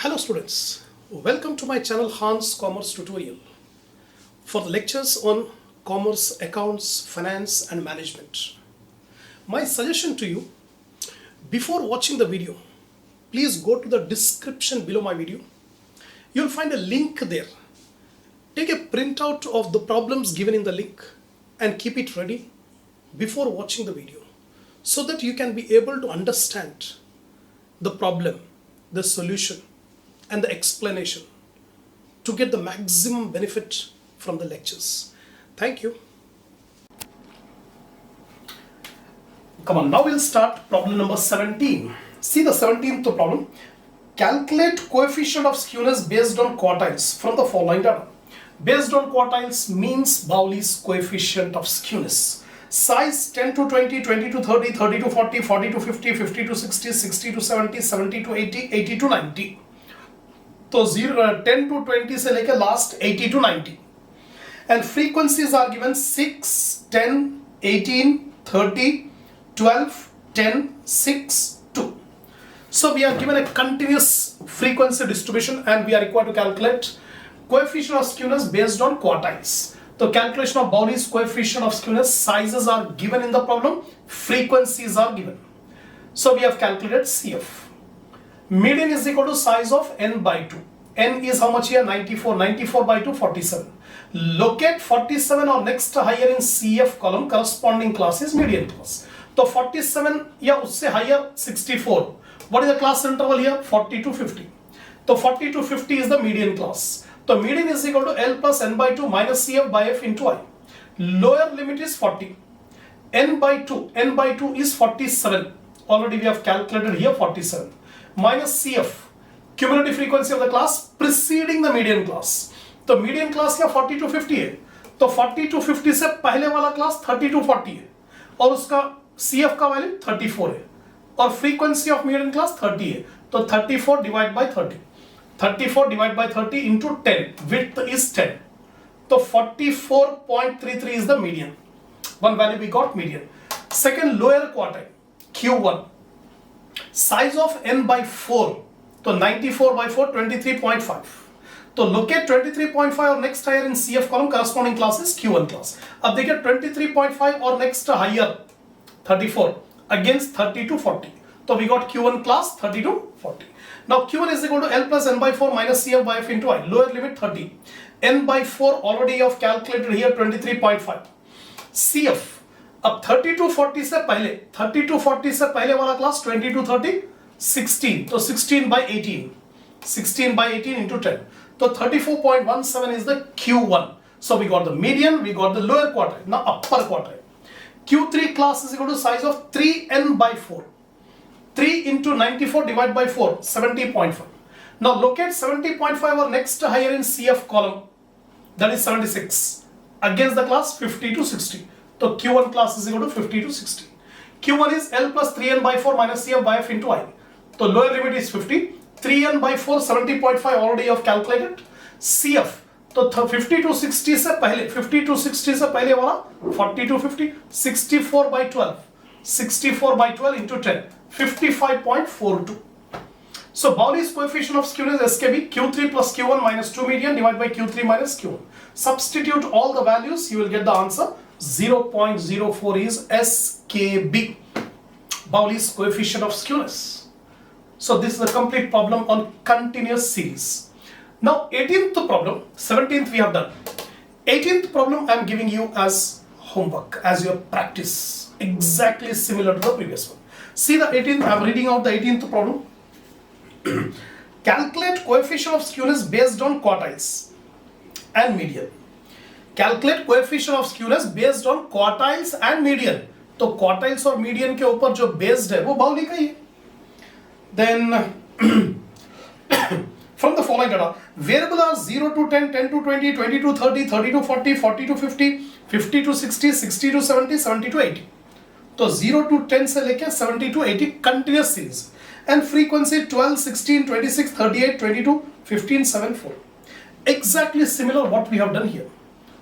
Hello students, welcome to my channel Hans Commerce Tutorial for the lectures on commerce, accounts, finance and management. My suggestion to you, before watching the video, please go to the description below my video. You'll find a link there. Take a printout of the problems given in the link and keep it ready before watching the video so that you can be able to understand the problem, the solution and the explanation to get the maximum benefit from the lectures. Thank you. Come on, now we'll start problem number 17. See the 17th problem. Calculate coefficient of skewness based on quartiles from the following data. Based on quartiles means Bowley's coefficient of skewness. Size 10 to 20, 20 to 30, 30 to 40, 40 to 50, 50 to 60, 60 to 70, 70 to 80, 80 to 90. तो 10 to 20 से लेके last 80 to 90 and frequencies are given 6, 10, 18, 30, 12, 10, 6, 2. So we are given a continuous frequency distribution and we are required to calculate coefficient of skewness based on quartiles. The calculation of Bowley's coefficient of skewness, sizes are given in the problem, frequencies are given. So we have calculated CF. Median is equal to size of n by 2. N is how much here? 94. 94 by 2, 47. Locate 47 or next higher in CF column, corresponding class is median class. So 47 या उससे higher 64. What is the class interval here? 40 to 50. So 40 to 50 is the median class. So median is equal to L plus n by 2 minus CF by F into I. Lower limit is 40. N by 2 is 47. Already we have calculated here 47. Minus CF, cumulative frequency of the class preceding the median class. तो median class क्या 40 to 50 है, तो 40 to 50 से पहले वाला class 30 to 40 है और उसका CF का वैल्यू 34 है और frequency of median class 30 है, तो 34 divided by 30, 34 divided by 30 into 10, width is 10, तो 44.33 is the median. One value we got median. Second lower quartile Q1. Size of n by 4, so 94 by 4, 23.5. So locate 23.5 or next higher in CF column, corresponding class is Q1 class. अब देखिए 23.5 or next higher 34 against 30 to 40. So we got Q1 class 30 to 40. Now Q1 is equal to L plus n by 4 minus CF by F into I. Lower limit 30. N by 4 already you have calculated here 23.5. CF. अब 30 to 40 से पहले वाला class 20 to 30 16, तो 16 by 18 into 10, तो 34.17 is the Q1. So we got the median, we got the lower quartile, now upper quartile. Q3 class is equal to size of 3n by 4, 3 into 94 divided by 4, 70.5. Now locate 70.5 or next higher in CF column, that is 76, against the class 50 to 60. So Q1 class is equal to 50 to 60. Q1 is L plus 3n by 4 minus CF by F into I. So lower limit is 50. 3n by 4, 70.5 already you have calculated. CF. So 50 to 60 से पहले, 50 to 60 से पहले वाला 40 to 50, 64 by 12. 64 by 12 into 10, 55.42. So Bowley's coefficient of skewness SKB, Q3 plus Q1 minus 2 median divided by Q3 minus Q1. Substitute all the values, you will get the answer. 0.04 is SKB, Bowley's coefficient of skewness. So this is a complete problem on continuous series. Now 18th problem, 17th we have done. 18th problem I am giving you as homework, as your practice, exactly similar to the previous one. See the 18th, I am reading out the 18th problem. Calculate coefficient of skewness based on quartiles and median. Calculate coefficient of skewness based on quartiles and median. तो quartiles और median के ऊपर जो based है वो Bowley का ही है. Then from the following data, variable are 0 to 10, 10 to 20, 20 to 30, 30 to 40, 40 to 50, 50 to 60, 60 to 70, 70 to 80. तो 0 to 10 से लेके 70 to 80 continuous series. And frequency 12, 16, 26, 38, 22, 15, 7, 4. Exactly similar what we have done here.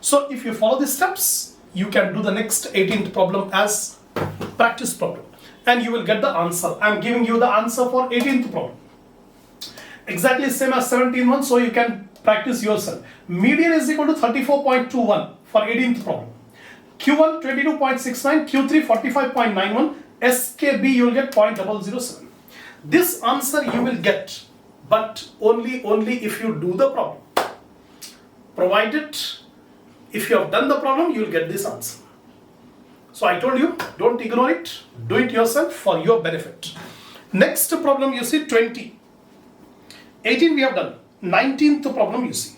So if you follow these steps, you can do the next 18th problem as practice problem and you will get the answer. I am giving you the answer for 18th problem. Exactly same as 17th one, so you can practice yourself. Median is equal to 34.21 for 18th problem. Q1 22.69, Q3 45.91, SKB you will get 0.007. This answer you will get, but only if you do the problem. Provided if you have done the problem, you will get this answer. So I told you, don't ignore it, do it yourself for your benefit. Next problem you see 20. 18 we have done. 19th problem you see.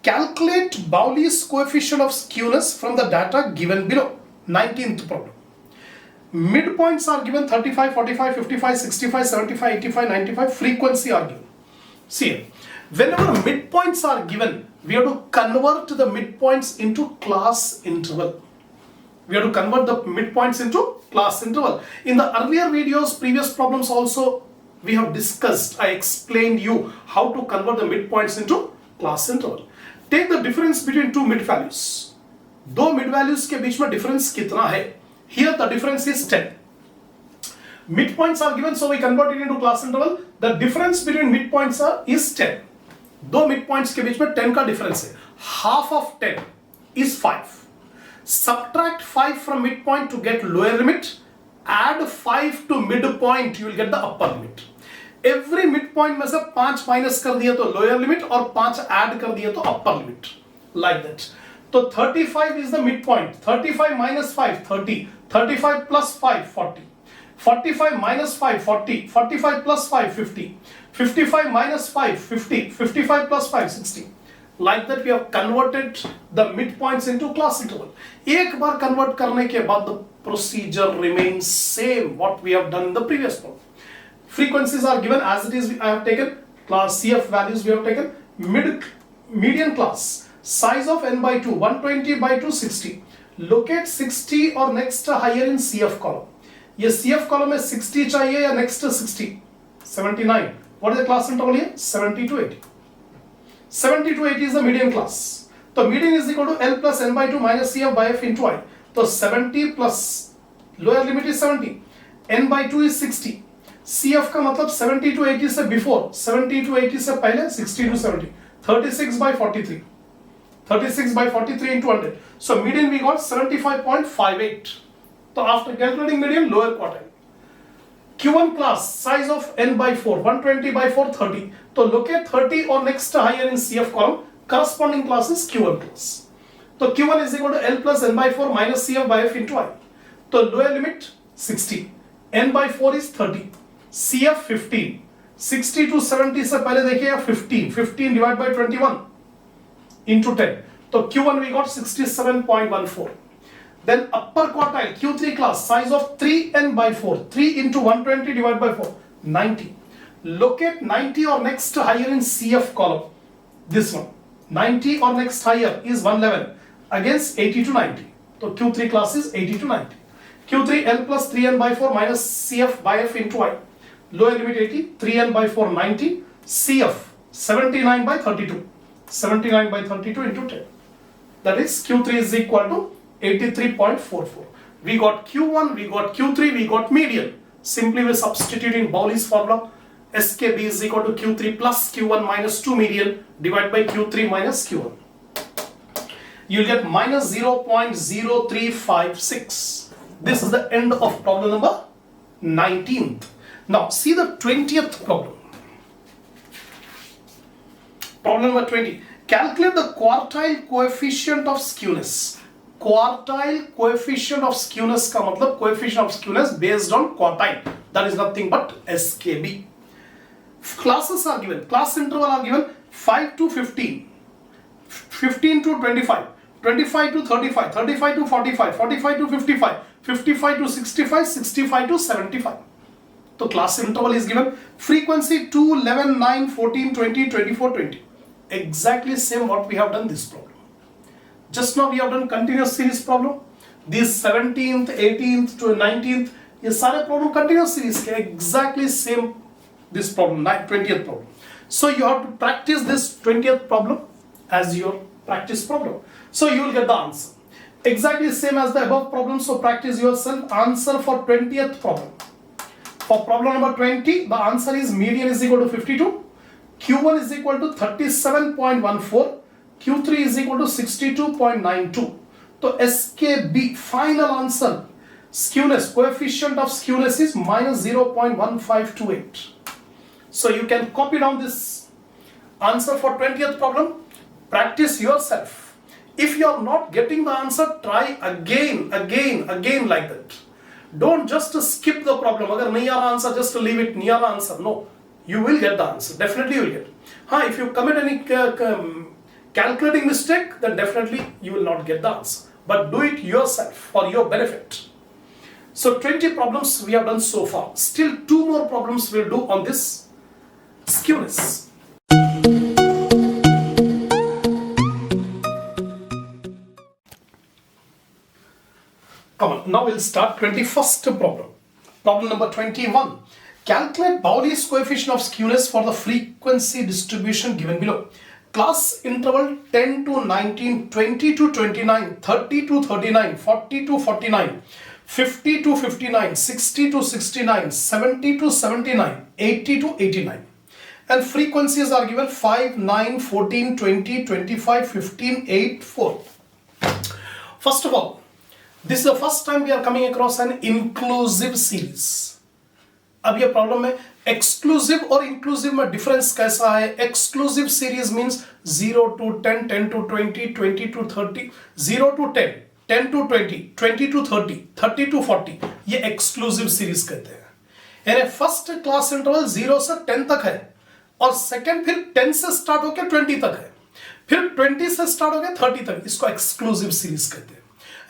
Calculate Bowley's coefficient of skewness from the data given below. 19th problem. Midpoints are given 35, 45, 55, 65, 75, 85, 95. Frequency are given. See, whenever midpoints are given, we have to convert the midpoints into class interval. We have to convert the midpoints into class interval. In the earlier videos, previous problems also, we have discussed, I explained you how to convert the midpoints into class interval. Take the difference between two mid values. दो mid values के बीच में difference कितना है? Here the difference is 10. Midpoints are given, so we convert it into class interval. The difference between midpoints is 10. दो midpoints के बीच में 10 का difference है. Half of 10 is 5. Subtract 5 from midpoint to get lower limit. Add 5 to midpoint, you will get the upper limit. Every midpoint में से 5 minus कर दिया तो lower limit और 5 add कर दिया तो upper limit. Like that. तो 35 is the midpoint. 35 minus 5, 30. 35 plus 5, 40. 45 minus 5, 40. 45 plus 5, 50. 55 minus 5, 50. 55 plus 5, 60. Like that we have converted the midpoints into class interval. एक बार convert करने के बाद the procedure remains same what we have done in the previous problem. Frequencies are given as it is. I have taken class CF values. We have taken median class. Size of n by 2, 120 by 260. Locate 60 or next higher in CF column. ये CF column में 60 चाहिए या next 60? 79. What is the class interval here? 70 to 80. 70 to 80 is the median class. So median is equal to L plus n by 2 minus CF by F into I. So 70 plus lower limit is 70. N by 2 is 60. CF का मतलब 70 to 80 से before, 70 to 80 से पहले, 60 to 70. 36 by 43. 36 by 43 into 100. So median we got 75.58. So after calculating median, lower quartile. Q1 class, size of n by 4, 120 by 4, 30. So locate 30 or next higher in CF column, corresponding class is Q1 class. So Q1 is equal to L plus n by 4 minus CF by F into I. So lower limit 60. N by 4 is 30. CF 15. 60 to 70 से पहले देखिए 15. 15 divided by 21 into 10. So Q1 we got 67.14. Then upper quartile Q3 class, size of 3n by 4. 3 into 120 divided by 4. 90. Locate 90 or next higher in CF column. This one. 90 or next higher is 111 against 80 to 90. So Q3 class is 80 to 90. Q3 L plus 3n by 4 minus CF by F into I. Lower limit 80, 3n by 4 90, CF 79 by 32. 79 by 32 into 10. That is Q3 is equal to 83.44. We got Q1, we got Q3, we got median. Simply we substitute in Bowley's formula. SKB is equal to Q3 plus Q1 minus 2 median divided by Q3 minus Q1. You'll get minus 0.0356. This is the end of problem number 19th. Now see the 20th problem. Problem number 20. Calculate the quartile coefficient of skewness. Quartile coefficient of skewness का मतलब coefficient of skewness based on quartile. That is nothing but SKB. Classes are given. Class interval are given 5 to 15. 15 to 25. 25 to 35. 35 to 45. 45 to 55. 55 to 65. 65 to 75. So class interval is given. Frequency 2, 11, 9, 14, 20, 24, 20. Exactly same what we have done this problem. Just now we have done continuous series problem. This 17th, 18th to 19th, ये सारे problem continuous series के exactly same this problem, 20th problem. So you have to practice this 20th problem as your practice problem. So you will get the answer. Exactly same as the above problem. So practice yourself. Answer for 20th problem. For problem number 20, the answer is median is equal to 52. Q1 is equal to 37.14, Q3 is equal to 62.92. So SKB, final answer, skewness, coefficient of skewness is minus 0.1528. So you can copy down this answer for 20th problem, practice yourself. If you are not getting the answer, try again like that. Don't just skip the problem. Agar nahi aa raha answer, just leave it, nahi aa raha answer. No, you will get the answer. Definitely you will get. If you commit any calculating mistake, then definitely you will not get the answer. But do it yourself for your benefit. So 20 problems we have done so far. Still 2 more problems we'll do on this skewness. Come on, now we'll start 21st problem. Problem number 21. Calculate Pauli's coefficient of skewness for the frequency distribution given below. Class interval 10 to 19, 20 to 29, 30 to 39, 40 to 49, 50 to 59, 60 to 69, 70 to 79, 80 to 89. And frequencies are given 5, 9, 14, 20, 25, 15, 8, 4. First of all, this is the first time we are coming across an inclusive series. अब ये problem है exclusive और inclusive में difference कैसा है. Exclusive series means 0 to 10, 10 to 20, 20 to 30, 0 to 10, 10 to 20, 20 to 30, 30 to 40. ये exclusive series कहते हैं. यानी फर्स्ट क्लास इंटरवल 0 से 10 तक है और सेकंड फिर 10 से स्टार्ट होकर 20 तक है, फिर 20 से स्टार्ट होकर 30 तक. इसको एक्सक्लूसिव सीरीज कहते हैं.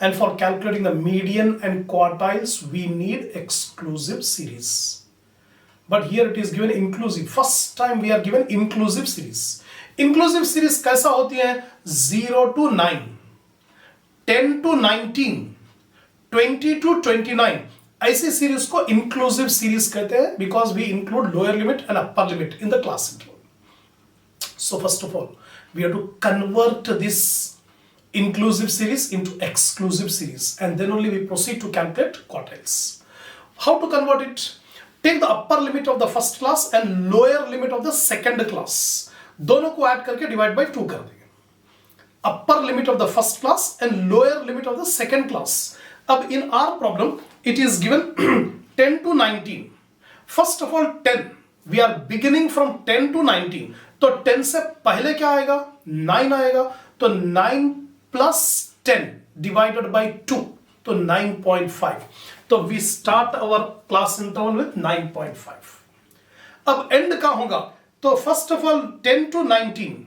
And for calculating the median and quartiles, we need exclusive series. But here it is given inclusive. First time we are given inclusive series. Inclusive series कैसा होती है? 0 to 9, 10 to 19, 20 to 29. ऐसी series को inclusive series कहते हैं because we include lower limit and upper limit in the class interval. So first of all, we have to convert this inclusive series into exclusive series, and then only we proceed to calculate quartiles. How to convert it? Take the upper limit of the first class and lower limit of the second class. दोनों को add करके divide by 2 कर देंगे. Upper limit of the first class and lower limit of the second class. अब in our problem it is given 10 to 19. First of all 10. We are beginning from 10 to 19. तो 10 से पहले क्या आएगा? 9 आएगा. तो 9 plus 10 divided by 2, तो 9.5. तो we start our class interval with 9.5. अब end का होगा तो first of all 10 to 19,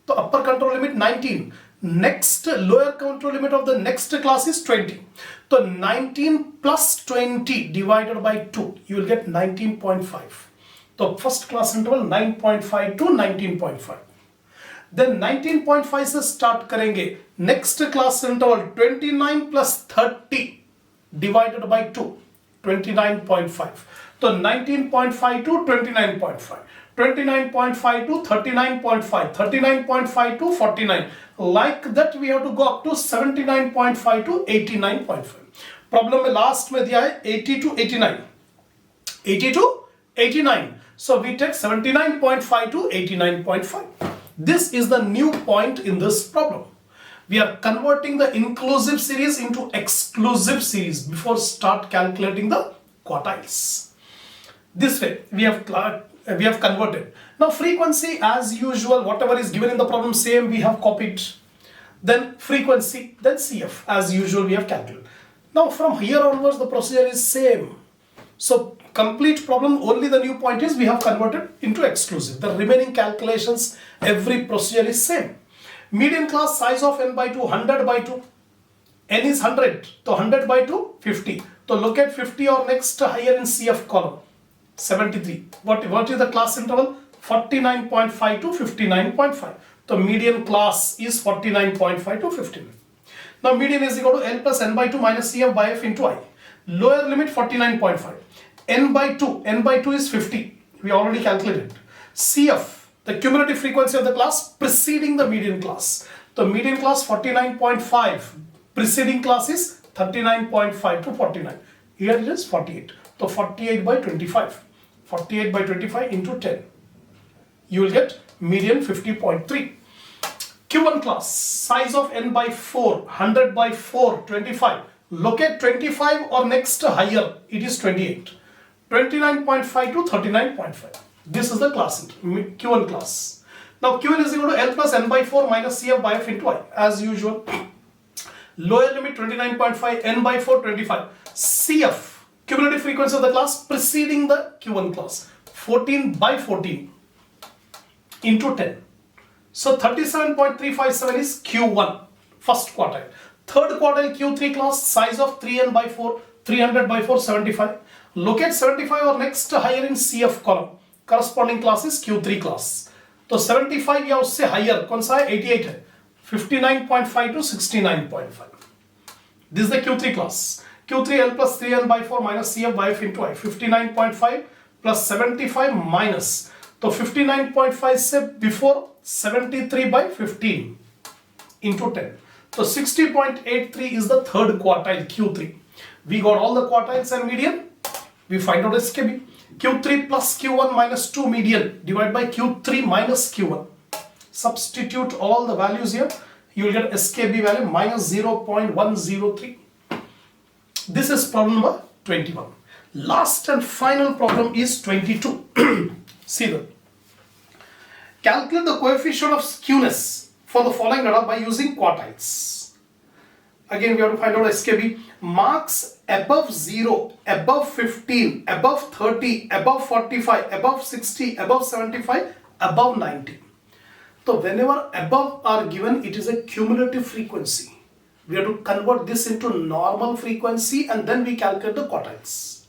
तो upper control limit 19. Next lower control limit of the next class is 20. तो 19 plus 20 divided by 2, you will get 19.5. तो first class interval 9.5 to 19.5. Then 19.5 से start करेंगे. Next class interval 29 plus 30 divided by 2, 29.5. तो 19.5 to 29.5, 29.5 to 39.5, 39.5 to 49. Like that we have to go up to 79.5 to 89.5. Problem में last में दिया है 80 to 89. 80 to 89. So we take 79.5 to 89.5. This is the new point in this problem. We are converting the inclusive series into exclusive series before start calculating the quartiles. This way we have converted. Now frequency as usual, whatever is given in the problem, same we have copied. Then frequency, then CF as usual we have calculated. Now from here onwards the procedure is same. So complete problem, only the new point is we have converted into exclusive. The remaining calculations, every procedure is same. Median class size of n by 2, 100 by 2. N is 100, so 100 by 2, 50. So look at 50 or next higher in CF column, 73. What is the class interval? 49.5 to 59.5. So median class is 49.5 to 59. Now median is equal to L plus n by 2 minus CF by F into I. Lower limit 49.5. N by 2 is 50. We already calculated. CF, the cumulative frequency of the class preceding the median class. The median class 49.5. Preceding class is 39.5 to 49. Here it is 48. So 48 by 25. 48 by 25 into 10. you will get median 50.3. Q1 class, size of n by 4, 100 by 4, 25. Locate 25 or next higher, it is 28. 29.5 to 39.5. This is the class, Q1 class. Now Q1 is equal to L plus n by 4 minus CF by F into I, as usual. Lower limit 29.5, n by 4, 25. CF, cumulative frequency of the class preceding the Q1 class, 14 by 14 into 10. So 37.357 is Q1, first quartile. Third quartile Q3 class, size of 3n by 4, 300 by 4, 75. Locate 75 or next higher in CF column. Corresponding class is Q3 class. तो 75 या उससे higher कौन सा है? 88 है. 59.5 to 69.5. This is the Q3 class. Q3 L plus 3n by 4 minus CF by F into I. 59.5 plus 75 minus. तो 59.5 से before 73 by 15 into 10. So 60.83 is the third quartile Q3. We got all the quartiles and median. We find out SKB. Q3 plus Q1 minus 2 median divided by Q3 minus Q1. Substitute all the values here. You will get SKB value minus 0.103. This is problem number 21. Last and final problem is 22. See that. Calculate the coefficient of skewness for the following data by using quartiles. Again, we have to find out SKB. Marks above 0, above 15, above 30, above 45, above 60, above 75, above 90. So whenever above are given, it is a cumulative frequency. We have to convert this into normal frequency and then we calculate the quartiles.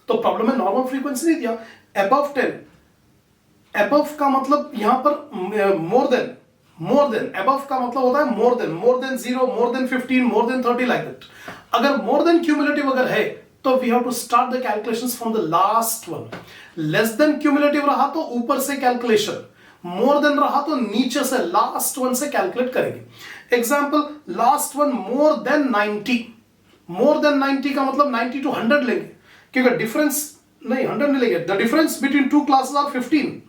तो problem में normal frequency नहीं दिया. Above 10. Above का मतलब यहाँ पर more than. Above का मतलब होता है more than 0, more than 15, more than 30 like that. अगर more than cumulative अगर है तो we have to start the calculations from the last one. Less than cumulative रहा तो ऊपर से calculation. More than रहा तो नीचे से last one से calculate करेंगे. Example, last one more than 90. More than 90 का मतलब 90 to 100 लेंगे. क्योंकि difference नहीं 100 नहीं लेंगे. The difference between two classes are 15.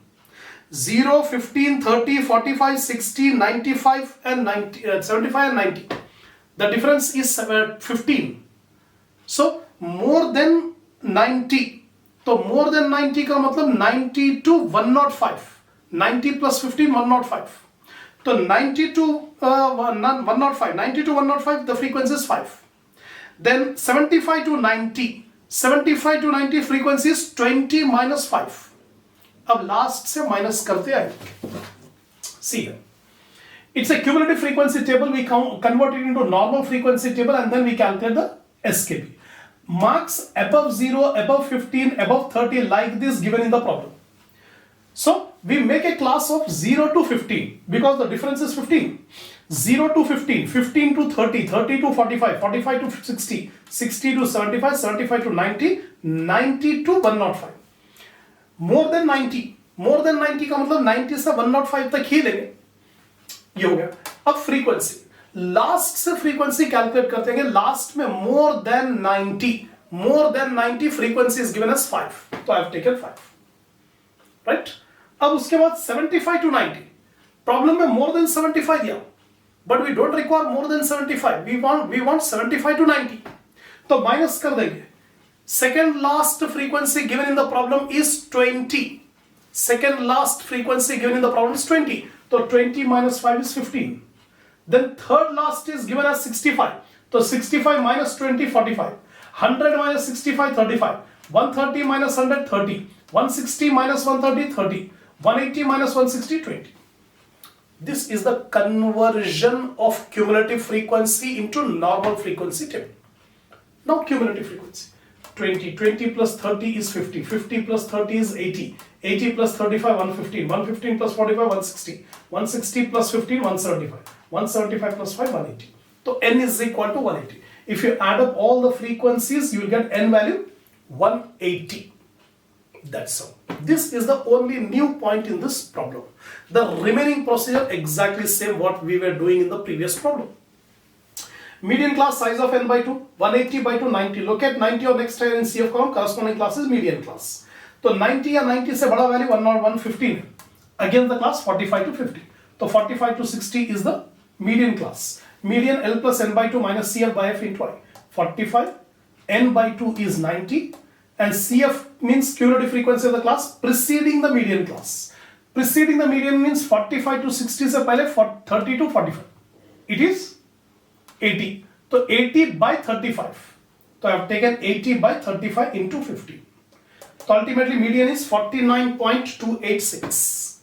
0, 15, 30, 45, 60, 95 and 90, 75 and 90. The difference is 15. So more than 90. So more than 90 का मतलब 90 to 105. 90 plus 15, 105. So 90 to 105. 90 to 105, the frequency is 5. Then 75 to 90. 75 to 90 frequency is 20 minus 5. अब last से minus करते आएंगे. See here. It's a cumulative frequency table. We convert it into normal frequency table and then we calculate the SKB. Marks above 0, above 15, above 30 like this given in the problem. So we make a class of 0 to 15 because the difference is 15. 0 to 15, 15 to 30, 30 to 45, 45 to 60, 60 to 75, 75 to 90, 90 to 105. More than 90 का मतलब 90 से 105 तक ही लेंगे. ये हो गया. अब frequency last से फ्रीक्वेंसी कैलकुलेट करते हैं. लास्ट में more than 90 frequency is given as 5. तो I have taken 5. Right? अब उसके बाद 75 to 90. प्रॉब्लम में more than 75 दिया. But we don't require more than 75. We want 75 to 90. तो माइनस कर देंगे. Second last frequency given in the problem is 20. Second last frequency given in the problem is 20. So 20 minus 5 is 15. Then third last is given as 65. So 65 minus 20, 45. 100 minus 65, 35. 130 minus 100, 30. 160 minus 130, 30. 180 minus 160, 20. This is the conversion of cumulative frequency into normal frequency table. Now cumulative frequency. 20 plus 30 is 50, 50 plus 30 is 80, 80 plus 35, 115, 115 plus 45, 160, 160 plus 15, 175, 175 plus 5, 180. So n is equal to 180. If you add up all the frequencies, you will get n value 180. That's all. This is the only new point in this problem. The remaining procedure exactly same what we were doing in the previous problem. Median class size of n by 2, 180 by 2, 90. Locate 90 or next higher in CF column, corresponding class is median class. तो 90 या 90 से बड़ा value 115 है. Again the class 45 to 50. So 45 to 60 is the median class. Median L plus n by 2 minus CF by F into I. 45, n by 2 is 90, and CF means cumulative frequency of the class preceding the median class. Preceding the median means 45 to 60 से पहले 30 to 45. It is 80. So 80 by 35. So I have taken 80 by 35 into 50. So ultimately median is 49.286.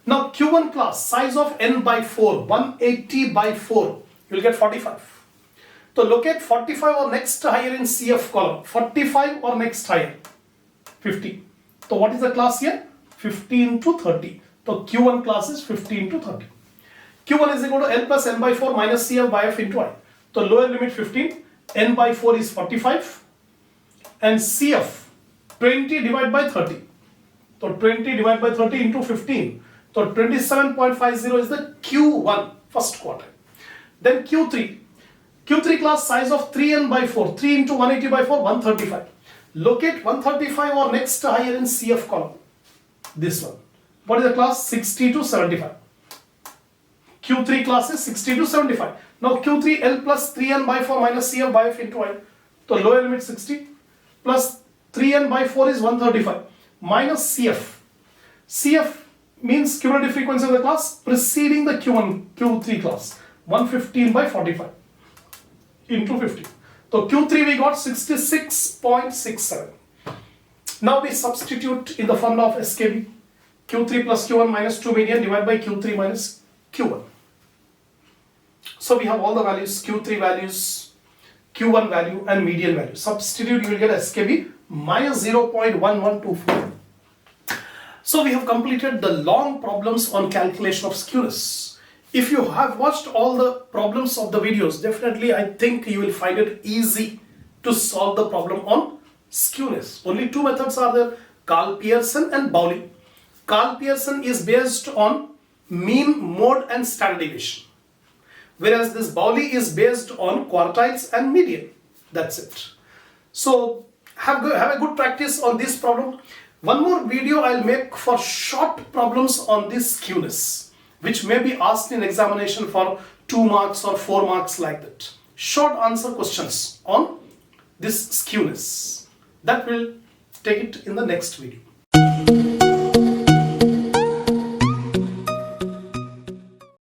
Now Q1 class, size of n by 4, 180 by 4, you will get 45. So locate 45 or next higher in CF column. 45 or next higher, 50. So what is the class here? 15 to 30. So Q1 class is 15 to 30. Q1 is equal to L plus n by 4 minus CF by F into I. So lower limit 15, n by 4 is 45, and CF 20 divided by 30. So 20 divided by 30 into 15. So 27.50 is the Q1 first quarter. Then Q3. Q3 class size of 3n by 4. 3 into 180 by 4, 135. Locate 135 or next higher in CF column. This one. What is the class? 60 to 75. Q3 class is 60 to 75. Now Q3 L plus 3n by 4 minus CF by F into I. So lower limit 60 plus 3n by 4 is 135 minus CF. CF means cumulative frequency of the class preceding the Q3 class. 115 by 45 into 50. So Q3 we got 66.67. Now we substitute in the formula of SKB. Q3 plus Q1 minus 2 median divided by Q3 minus Q1. So we have all the values, Q3 values, Q1 value and median value. Substitute, you will get SKB minus 0.1124. So we have completed the long problems on calculation of skewness. If you have watched all the problems of the videos, definitely I think you will find it easy to solve the problem on skewness. Only two methods are there, Karl-Pearson and Bowley. Karl-Pearson is based on mean, mode and standard deviation, whereas this Bowley is based on quartiles and median. That's it. So have a good practice on this problem. One more video I'll make for short problems on this skewness, which may be asked in examination for 2 marks or 4 marks like that. Short answer questions on this skewness. That will take it in the next video.